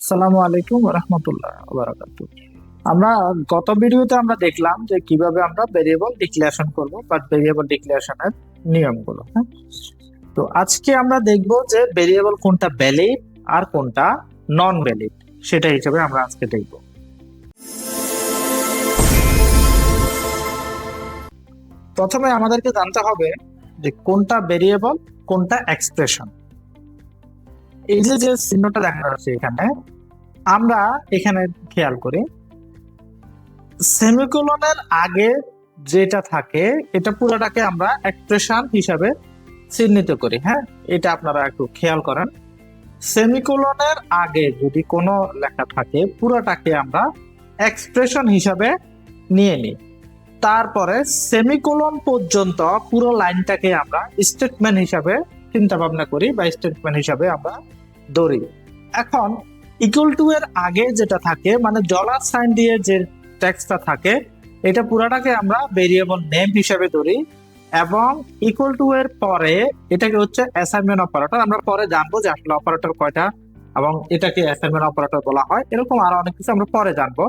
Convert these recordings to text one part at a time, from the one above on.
আসসালামু আলাইকুম রহমতুল্লাহ বারাকাতু। আমরা গত ভিডিওতে আমরা দেখলাম যে কিভাবে আমরা ভেরিয়েবল ডিক্লারেশন করব বা ভেরিয়েবল ডিক্লারেশনের নিয়মগুলো। হ্যাঁ, তো আজকে আমরা দেখব যে ভেরিয়েবল কোনটা ভ্যালিড আর কোনটা নন ভ্যালিড, সেটা হিসেবে আমরা আজকে দেখব। প্রথমে আমাদেরকে জানতে হবে যে কোনটা ভেরিয়েবল কোনটা এক্সপ্রেশন। এই যে যে চিহ্নটা দেখা যাচ্ছে এখানে, আমরা এখানে খেয়াল করি সেমিকোলনের আগে যেটা থাকে এটা পুরোটাকে আমরা এক্সপ্রেশন হিসাবে চিহ্নিত করি। হ্যাঁ, এটা আপনারা একটু খেয়াল করেন। সেমিকোলনের আগে যদি কোনো লেখা থাকে পুরোটাকে আমরা এক্সপ্রেশন হিসাবে নিয়ে নিই। তারপরে সেমিকোলন পর্যন্ত পুরো লাইনটাকে আমরা স্টেটমেন্ট হিসাবে চিন্তা ভাবনা করি বা স্টেটমেন্ট হিসাবে আমরা ধরি। এখন ইকুয়াল টু এর আগে যেটা থাকে মানে ডলার সাইন দিয়ে যে টেক্সটটা থাকে এটা পুরাটাকে আমরা ভেরিয়েবল নেম হিসাবে ধরি, এবং ইকুয়াল টু এর পরে এটাকে হচ্ছে অ্যাসাইনমেন্ট অপারেটর। আমরা পরে জানবো যে আসলে অপারেটর কয়টা এবং এটাকে অ্যাসাইনমেন্ট অপারেটর বলা হয়, এরকম আরো অনেক কিছু আমরা পরে জানবো।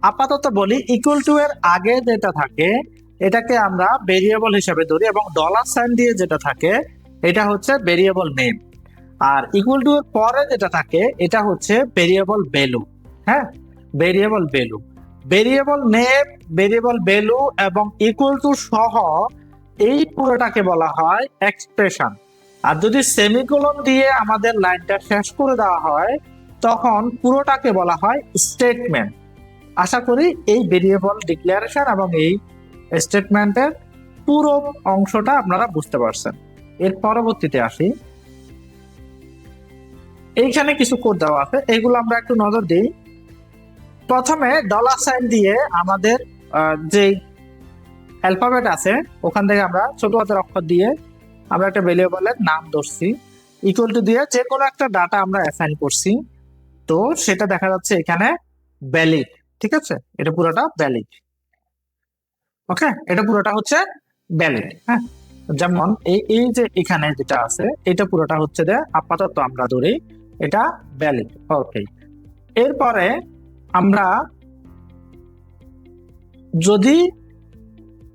আপাতত বলি ইকুয়াল টু এর আগে যেটা থাকে এটাকে আমরা ভেরিয়েবল হিসাবে ধরি, এবং ডলার সাইন দিয়ে যেটা থাকে এটা হচ্ছে ভেরিয়েবল নেম। আর ইকুয়াল টু এর পরে যেটা থাকে এটা হচ্ছে ভেরিয়েবল ভ্যালু। হ্যাঁ, variable value, variable name, variable value এবং ইকুয়াল টু সহ এই পুরোটাকে বলা হয় এক্সপ্রেশন। আর যদি সেমিকোলন দিয়ে আমাদের লাইনটা শেষ করে দেওয়া হয় তখন পুরোটাকে বলা হয় স্টেটমেন্ট। আশা করি এই ভেরিয়েবল ডিক্লারেশন এবং এই স্টেটমেন্টের পুরো অংশটা আপনারা বুঝতে পারছেন। এর পরবর্তীতে আসি, এইখানে কিছু কোড দেওয়া আছে, এগুলো আমরা একটু নজর দিই। প্রথমে ডলার সাইন দিয়ে আমাদের যে অ্যালফাবেট আছে ওখান থেকে আমরা ছোট হাতের অক্ষর দিয়ে আমরা একটা ভেরিয়েবলের নাম ধরছি, ইকুয়াল টু দিয়ে যে কোনো একটা ডাটা আমরা অ্যাসাইন করছি। তো সেটা দেখা যাচ্ছে এখানে ভ্যালিড। ঠিক আছে, এটা পুরোটা ভ্যালিড। ওকে, এটা পুরোটা হচ্ছে ভ্যালিড। হ্যাঁ, যেমন এই যে এখানে যেটা আছে এটা পুরোটা হচ্ছে যে আপাতত আমরা ধরি এটা ভ্যালিড। ওকে, এরপরে আমরা যদি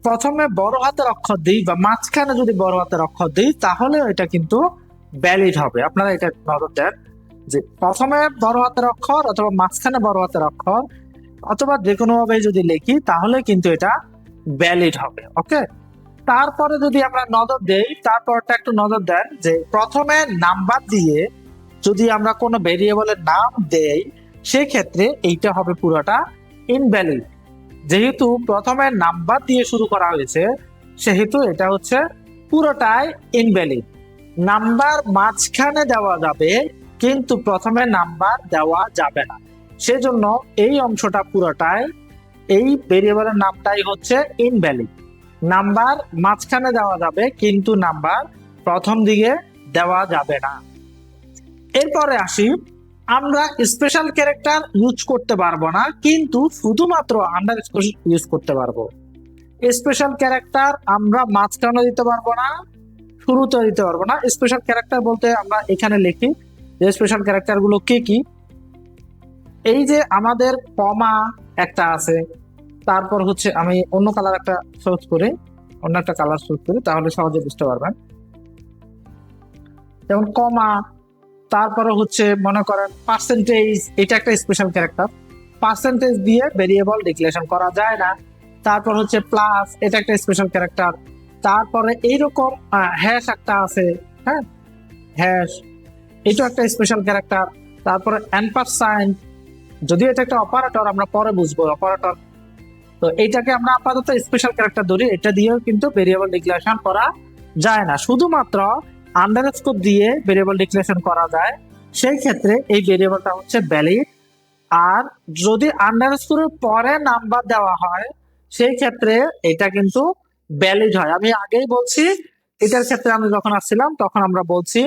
প্রথমে বড় হাতের অক্ষর দিই বা মাঝখানে যদি বড় হাতের অক্ষর দিই তাহলে এটা কিন্তু ভ্যালিড হবে। আপনারা এটা নজর দেন যে প্রথমে বড় হাতের অক্ষর অথবা মাঝখানে বড় হাতের অক্ষর অথবা যে কোনো ভাবে যদি লিখি তাহলে কিন্তু এটা ভ্যালিড হবে। ওকে, তারপরে যদি আমরা নজর দেই, তারপরটা একটু নজর দেন যে প্রথমে নাম্বার দিয়ে যদি আমরা কোনো ভেরিয়েবলের নাম দেই সেক্ষেত্রে এইটা হবে পুরোটা ইনভ্যালিড। যেহেতু প্রথমে নাম্বার দিয়ে শুরু করা হয়েছে সেহেতু এটা হচ্ছে পুরোটাই ইনভ্যালিড। নাম্বার মাঝখানে দেওয়া যাবে কিন্তু প্রথমে নাম্বার দেওয়া যাবে না, সেজন্য এই অংশটা পুরোটাই এই ভেরিয়েবলের নামটাই হচ্ছে ইনভ্যালিড। নাম্বার মাঝখানে দেওয়া যাবে কিন্তু নাম্বার প্রথম দিকে দেওয়া যাবে না। এরপরে আসি, আমরা স্পেশাল ক্যারেক্টার ইউজ করতে পারবো না কিন্তু শুধুমাত্র আন্ডারস্কোর ইউজ করতে পারবো। স্পেশাল ক্যারেক্টার আমরা মাঝখানে দিতে পারবো না, শুরুতে দিতে পারবো না। স্পেশাল ক্যারেক্টার বলতে আমরা এখানে লিখি যে স্পেশাল ক্যারেক্টার গুলো কি কি। এই যে আমাদের কমা একটা আছে, তারপর হচ্ছে আমি অন্য কালার একটা চুজ করি, অন্য একটা কালার চুজ করি তাহলে সহজে বুঝতে পারবেন। যেমন কমা, তারপরে হচ্ছে মনে করেন পার্সেন্টেজ, এটা একটা স্পেশাল ক্যারেক্টার, পার্সেন্টেজ দিয়ে ভেরিয়েবল ডিক্লারেশন করা যায় না। তারপর হচ্ছে প্লাস, এটা একটা স্পেশাল ক্যারেক্টার। তারপরে এইরকম হ্যাশ একটা আছে, হ্যাঁ হ্যাশ, এটা একটা স্পেশাল ক্যারেক্টার। তারপরে অ্যাম্পারসাইন, যদিও এটা একটা অপারেটর আমরা পরে বুঝবো অপারেটর, তো এইটাকে আমরা আপাতত স্পেশাল ক্যারেক্টার ধরি। এটা দিয়েও কিন্তু ভেরিয়েবল ডিক্লারেশন করা যায় না, শুধুমাত্র আন্ডারস্কোর দিয়ে ভেরিয়েবল ডিক্লারেশন করা যায়। সেই ক্ষেত্রে এই ভেরিয়েবলটা হচ্ছে ভ্যালিড। আর যদি আন্ডারস্কোরের পরে নাম্বার দেওয়া হয় সেই ক্ষেত্রে এটা কিন্তু ভ্যালিড হয়। আমি আগেই বলছি, এটার ক্ষেত্রে আমি যখন আসছিলাম তখন আমরা বলছি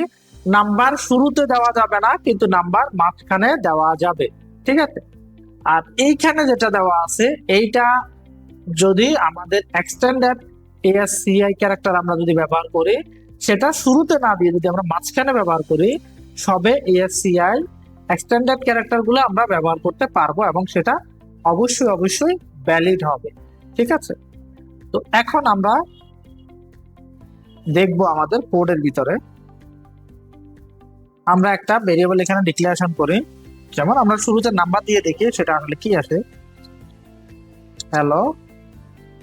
নাম্বার শুরুতে দেওয়া যাবে না কিন্তু নাম্বার মাঝখানে দেওয়া যাবে। ঠিক আছে, আর এইখানে যেটা দেওয়া আছে এইটা যদি আমাদের এক্সটেন্ডেড এএসসিআই ক্যারেক্টার আমরা যদি ব্যবহার করি সেটা শুরুতে না দিয়ে যদি আমরা মাঝখানে ব্যবহার করি সবে এএসসিআই এক্সটেন্ডেড ক্যারেক্টার গুলো আমরা ব্যবহার করতে পারবো এবং সেটা অবশ্যই অবশ্যই ভ্যালিড হবে। ঠিক আছে, তো এখন আমরা দেখবো আমাদের কোডের ভিতরে আমরা একটা ভেরিয়েবল এখানে ডিক্লারেশন করি। যেমন আমরা শুরুতে নাম্বার দিয়ে দেখি সেটা আসলে কি আসে। হ্যালো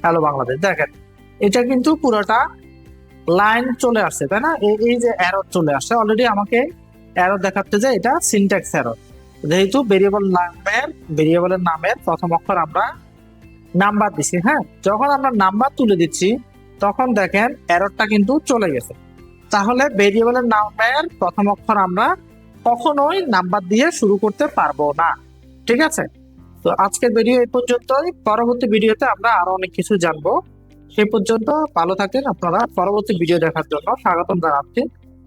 হ্যালো বাংলাদেশ, দেখেন এটা কিন্তু পুরোটা লাইন চলে আসছে, তাই না? এই যে এরর চলে আসছে, অলরেডি আমাকে এরর দেখাচ্ছে যে এটা সিনট্যাক্স এরর, যেহেতু ভেরিয়েবলের নামের প্রথম অক্ষর আমরা নাম্বার দিছি। হ্যাঁ, যখন আমরা নাম্বার তুলে দিচ্ছি তখন দেখেন এররটা কিন্তু চলে গেছে। তাহলে ভেরিয়েবলের নামের প্রথম অক্ষর আমরা কখনোই নাম্বার দিয়ে শুরু করতে পারবো না। ঠিক আছে, তো আজকের ভিডিও এই পর্যন্তই। পরবর্তী ভিডিওতে আমরা আরো অনেক কিছু জানবো। সেই পর্যন্ত ভালো থাকেন আপনারা। পরবর্তী ভিডিও দেখার জন্য স্বাগতম জানাচ্ছি।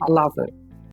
আল্লাহ হাফেজ।